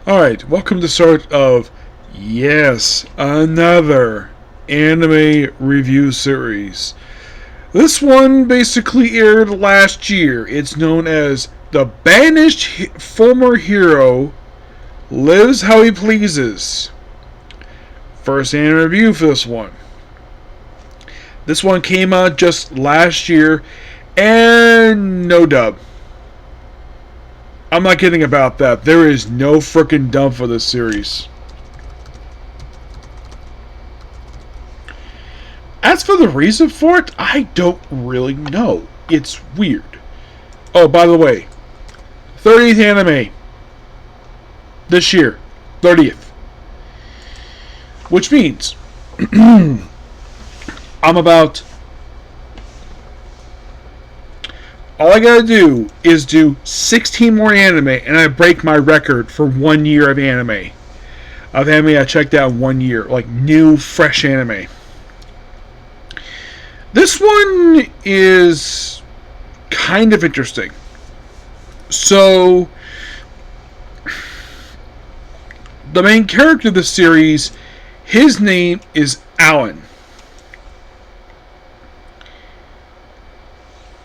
Alright, welcome to the start of, yes, another anime review series. This one basically aired last year. It's known as The Banished Former Hero Lives How He Pleases. First anime review for this one. This one came out just last year, and no dub. I'm not kidding about that. There is no frickin' dub for this series. As for the reason for it, I don't really know. It's weird. Oh, by the way, 30th anime. This year. 30th. Which means I'm about... all I gotta do is do 16 more anime, and I break my record for 1 year of anime. Of anime I checked out in 1 year. Like, new, fresh anime. This one is kind of interesting. So, the main character of the series, his name is Alan.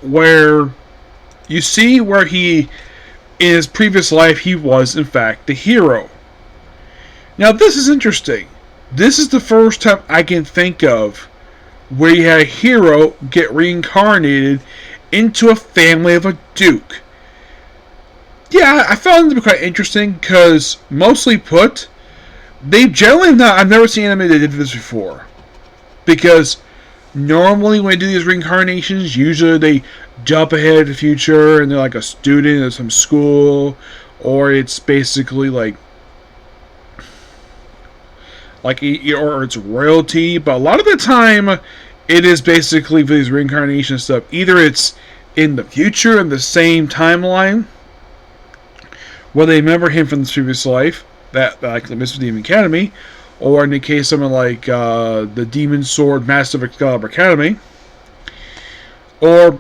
Where you see where he, in his previous life, he was, in fact, the hero. Now, this is interesting. This is the first time I can think of where you had a hero get reincarnated into a family of a duke. Yeah, I found it to be quite interesting, because, mostly put, they generally not... I've never seen anime that did this before. Because normally when they do these reincarnations, usually they jump ahead of the future and they're like a student of some school, or it's basically like or it's royalty. But a lot of the time it is basically for these reincarnation stuff, either it's in the future in the same timeline where they remember him from the previous life, that like the Mr. Demon Academy, or in the case of someone like the Demon Sword Master of Excalibur Academy, or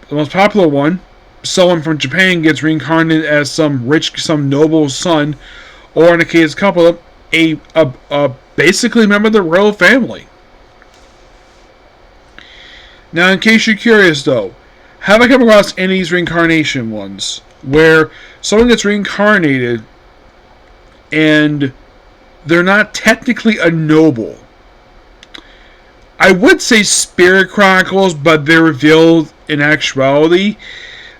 the most popular one, someone from Japan gets reincarnated as some noble son, or in the case of a couple of a basically member of the royal family. Now, in case you're curious though, have I come across any of these reincarnation ones where someone gets reincarnated and they're not technically a noble? I would say Spirit Chronicles, but they revealed in actuality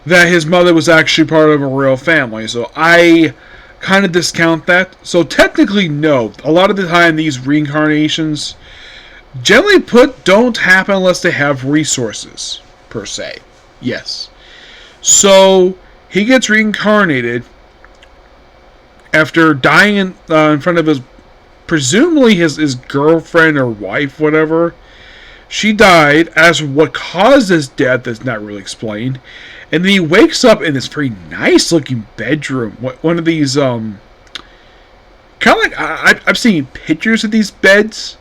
that his mother was actually part of a royal family. So I kind of discount that. So technically, no. A lot of the time, these reincarnations, generally put, don't happen unless they have resources, per se. Yes. So he gets reincarnated after dying in front of his, presumably his girlfriend or wife, whatever. She died. As what caused his death is not really explained. And then he wakes up in this very nice looking bedroom. One of these, kind of like, I've seen pictures of these beds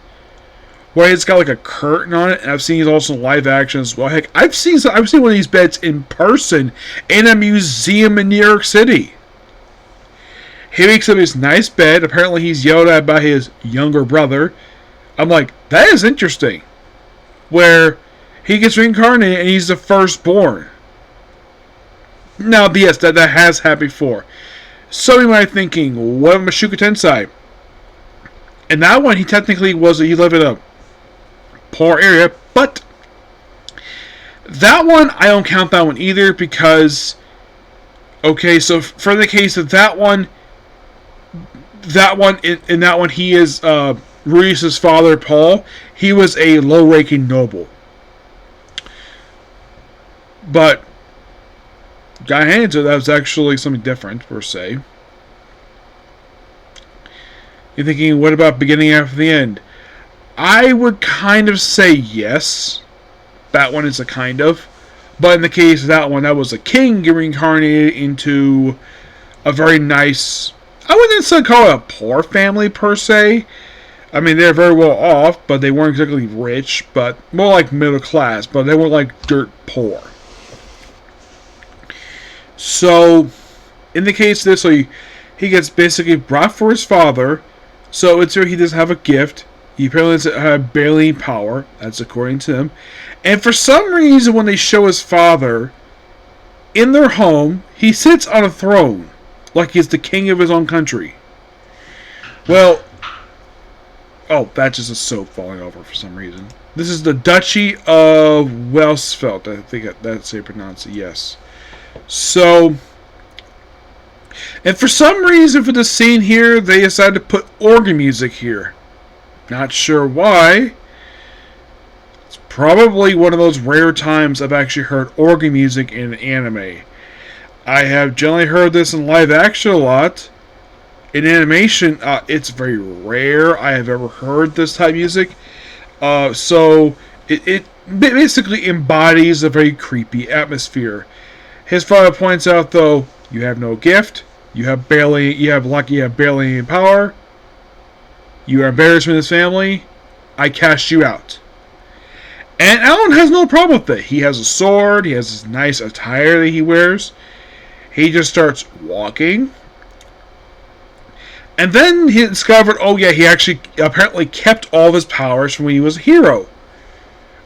where it's got like a curtain on it, and I've seen these also live action as well. Heck, I've seen one of these beds in person in a museum in New York City. He wakes up in his nice bed. Apparently he's yelled at by his younger brother. I'm like, that is interesting. Where he gets reincarnated and he's the firstborn. Now, yes, that has happened before. Some of you might be thinking, what of Mashuka Tensei? In that one, he technically he lived in a poor area, but that one, I don't count that one either, because, okay, so for the case of that one, in that one, he is, Rui's father, Paul. He was a low-ranking noble. But got handed to that was actually something different, per se. You're thinking, what about beginning after the end? I would kind of say yes. That one is a kind of. But in the case of that one, that was a king getting reincarnated into a very nice, I wouldn't necessarily call it a poor family, per se. I mean, they're very well off, but they weren't exactly rich, but more like middle class, but they weren't like dirt poor. So, in the case of this, so He gets basically brought for his father, so it's where he doesn't have a gift. He apparently doesn't have barely any power. That's according to him. And for some reason, when they show his father in their home, he sits on a throne like he's the king of his own country. Well, oh, that's just a soap falling over for some reason. This is the Duchy of Welsfeld. I think that's how you pronounce it, yes. So, and for some reason for the scene here, they decided to put organ music here. Not sure why. It's probably one of those rare times I've actually heard organ music in anime. I have generally heard this in live action a lot. In animation, it's very rare I have ever heard this type of music. So it basically embodies a very creepy atmosphere. His father points out, though, you have no gift. You have barely any power. You are embarrassed from this family. I cast you out. And Alan has no problem with it. He has a sword. He has this nice attire that he wears. He just starts walking. And then he discovered, oh yeah, he actually apparently kept all of his powers from when he was a hero.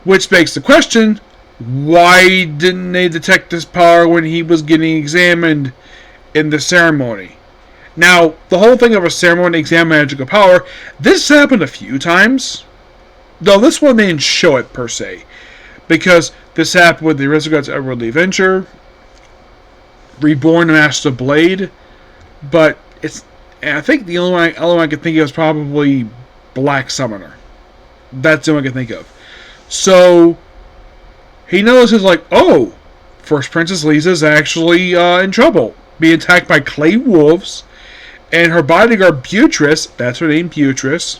Which begs the question, why didn't they detect this power when he was getting examined in the ceremony? Now, the whole thing of a ceremony exam magical power, this happened a few times. Though this one they didn't show it per se. Because this happened with the Aristocrats Everly Adventure, Reborn Master Blade, but I think the only one I could think of is probably Black Summoner. That's the only one I can think of. So, he notices like, oh, First Princess Lisa's actually in trouble. Being attacked by clay wolves. And her bodyguard Beatrice, that's her name, Beatrice,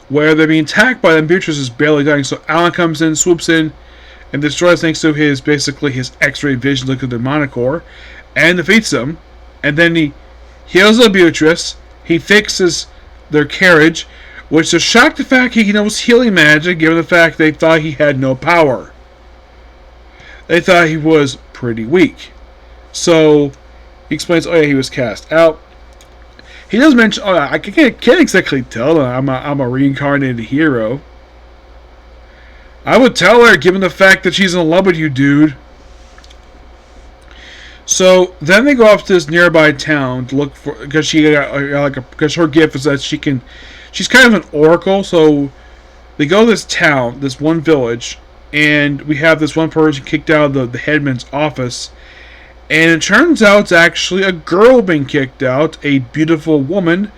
where they're being attacked by them, Beatrice is barely dying. So Alan comes in, swoops in, and destroys thanks to his X-ray vision look at the Monocore, and defeats them. And then he heals the Beatrice. He fixes their carriage, which is shocked the fact he knows healing magic, given the fact they thought he had no power. They thought he was pretty weak. So he explains, oh yeah, he was cast out. He does mention, oh, I can't exactly tell that I'm a reincarnated hero. I would tell her, given the fact that she's in love with you, dude. So then they go off to this nearby town to look for, because because her gift is that she's kind of an oracle. So they go to this town, this one village, and we have this one person kicked out of the headman's office. And it turns out it's actually a girl being kicked out, a beautiful woman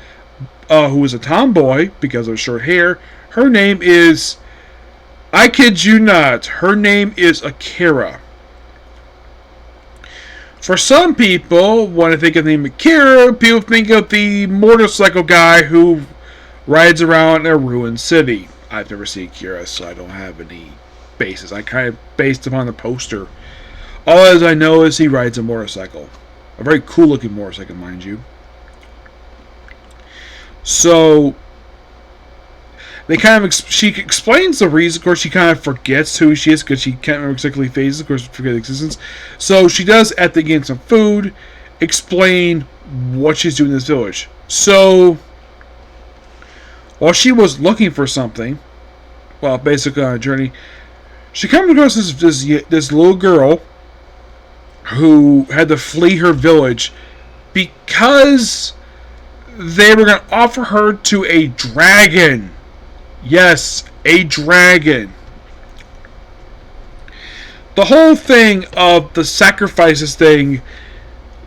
who is a tomboy because of her short hair. Her name is, I kid you not, her name is Akira. For some people, when I think of the name Akira, people think of the motorcycle guy who rides around in a ruined city. I've never seen Akira, so I don't have any basis. I kind of based upon the poster. All as I know is he rides a motorcycle. A very cool looking motorcycle, mind you. So she explains the reason. Of course, she kind of forgets who she is because she can't remember exactly phases. Of course, forget existence. So she does, at the get some food, explain what she's doing in this village. So while she was looking for something, well, basically on a journey, she comes across this little girl who had to flee her village because they were going to offer her to a dragon. Yes, a dragon. The whole thing of the sacrifices thing,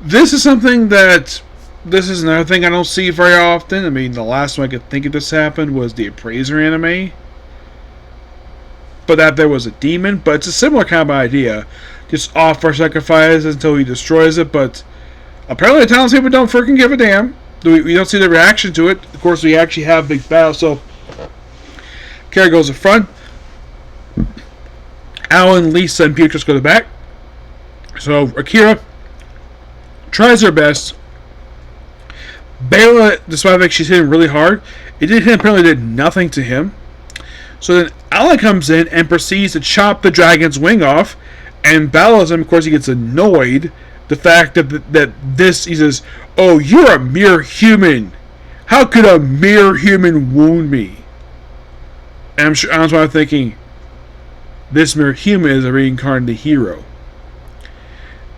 this is another thing I don't see very often. I mean, the last one I could think of this happened was the Appraiser anime. But that there was a demon, but it's a similar kind of idea. Just offer sacrifices until he destroys it, but apparently the townspeople don't freaking give a damn. We don't see the reaction to it. Of course, we actually have big battles, so Kara goes in front. Alan, Lisa, and Beatrice go to the back. So Akira tries her best. Bela, despite the fact she's hitting really hard, apparently did nothing to him. So then Alan comes in and proceeds to chop the dragon's wing off and battles him. Of course, he gets annoyed The fact that this, he says, "Oh, you're a mere human. How could a mere human wound me?" And I'm sure that's why I'm thinking, this mere human is a reincarnated hero.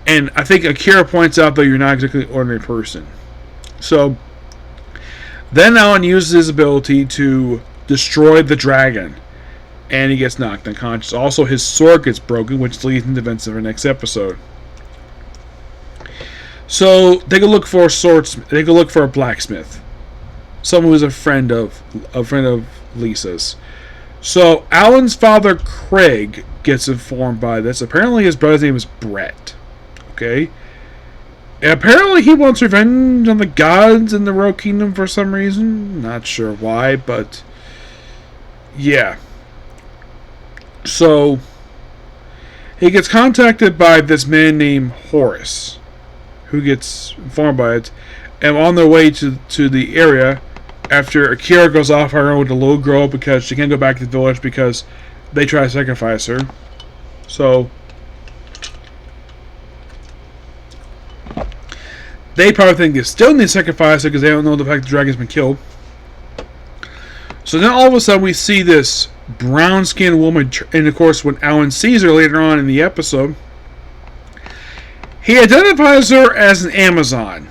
And I think Akira points out that you're not exactly an ordinary person. So then Alan uses his ability to destroy the dragon, and he gets knocked unconscious. Also, his sword gets broken, which leads into events of our next episode. So take a look for a swordsmith. Take a look for a blacksmith, someone who's a friend of Lisa's. So Alan's father, Craig, gets informed by this. Apparently, his brother's name is Brett. Okay. And apparently, he wants revenge on the gods in the Royal Kingdom for some reason. Not sure why, but yeah. So he gets contacted by this man named Horace, who gets informed by it, and on their way to the area, after Akira goes off her own with the little girl because she can't go back to the village because they try to sacrifice her. So they probably think they still need to sacrifice her because they don't know the fact the dragon's been killed. So then all of a sudden we see this brown-skinned woman, and of course when Alan sees her later on in the episode, he identifies her as an Amazon.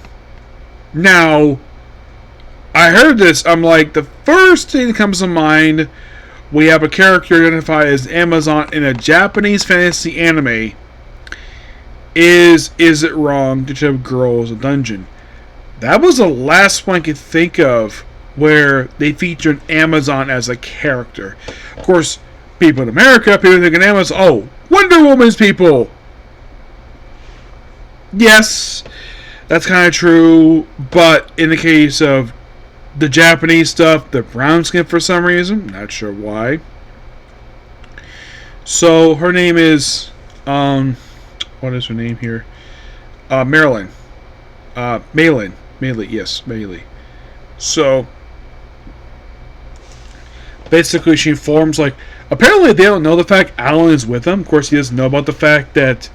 Now, I heard this, I'm like, the first thing that comes to mind, we have a character identified as Amazon in a Japanese fantasy anime. Is it wrong to have girls in a dungeon? That was the last one I could think of where they featured Amazon as a character. Of course, people in America, people think of Amazon, oh, Wonder Woman's people! Yes, that's kind of true, but in the case of the Japanese stuff, the brown skin for some reason, not sure why. So her name is, what is her name here? Marilyn. Maylin, yes, Maylin. So basically, she informs, like, apparently they don't know the fact Alan is with them. Of course, he doesn't know about the fact that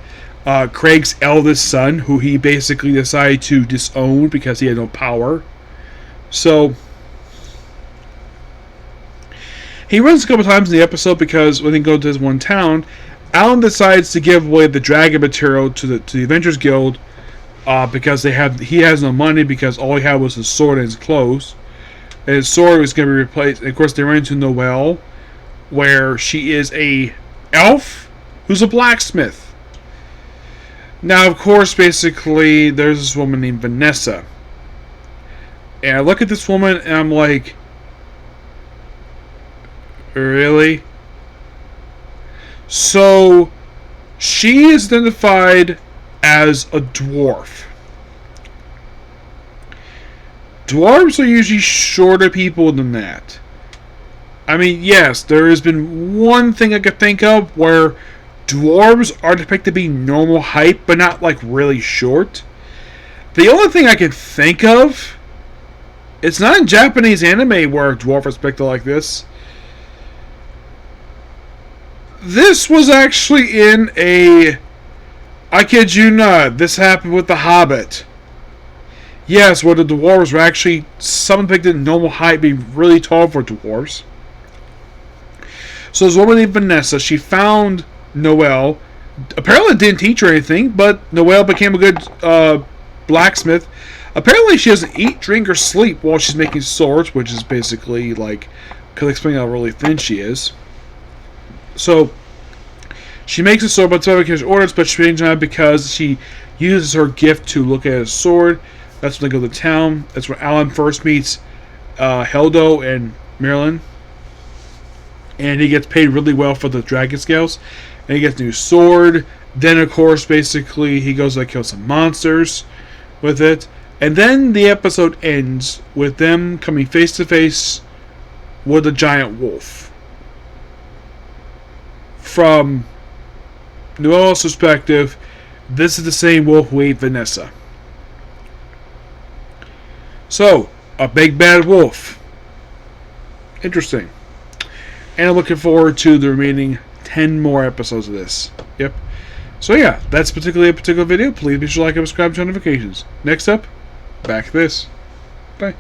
Craig's eldest son, who he basically decided to disown because he had no power. So he runs a couple times in the episode because when they go to this one town, Alan decides to give away the dragon material to the Avengers Guild because he has no money because all he had was his sword and his clothes. And his sword was going to be replaced. And of course, they run into Noelle, where she is a elf who's a blacksmith. Now, of course, basically, there's this woman named Vanessa. And I look at this woman and I'm like, really? So, she is identified as a dwarf. Dwarves are usually shorter people than that. I mean, yes, there has been one thing I could think of where dwarves are depicted to be normal height, but not like really short. The only thing I can think of, it's not in Japanese anime where a dwarf is depicted like this. This was actually in I kid you not, this happened with The Hobbit. Yes, where the dwarves were actually some depicted in normal height, being really tall for dwarves. So there's a woman named Vanessa. She found Noelle. Apparently didn't teach her anything, but Noelle became a good blacksmith. Apparently she doesn't eat, drink, or sleep while she's making swords, which is basically like, could explain how really thin she is. So she makes a sword, but it's because orders, but she changed it because she uses her gift to look at his sword. That's when they go to town. That's when Alan first meets Heldo and Marilyn. And he gets paid really well for the dragon scales. And he gets a new sword. Then, of course, basically, he goes to kill some monsters with it. And then the episode ends with them coming face to face with a giant wolf. From Noelle's perspective, this is the same wolf who ate Vanessa. So, a big bad wolf. Interesting. And I'm looking forward to the remaining 10 more episodes of this. Yep. So yeah, that's particularly a particular video. Please be sure to like and subscribe to notifications. Next up, back to this. Bye.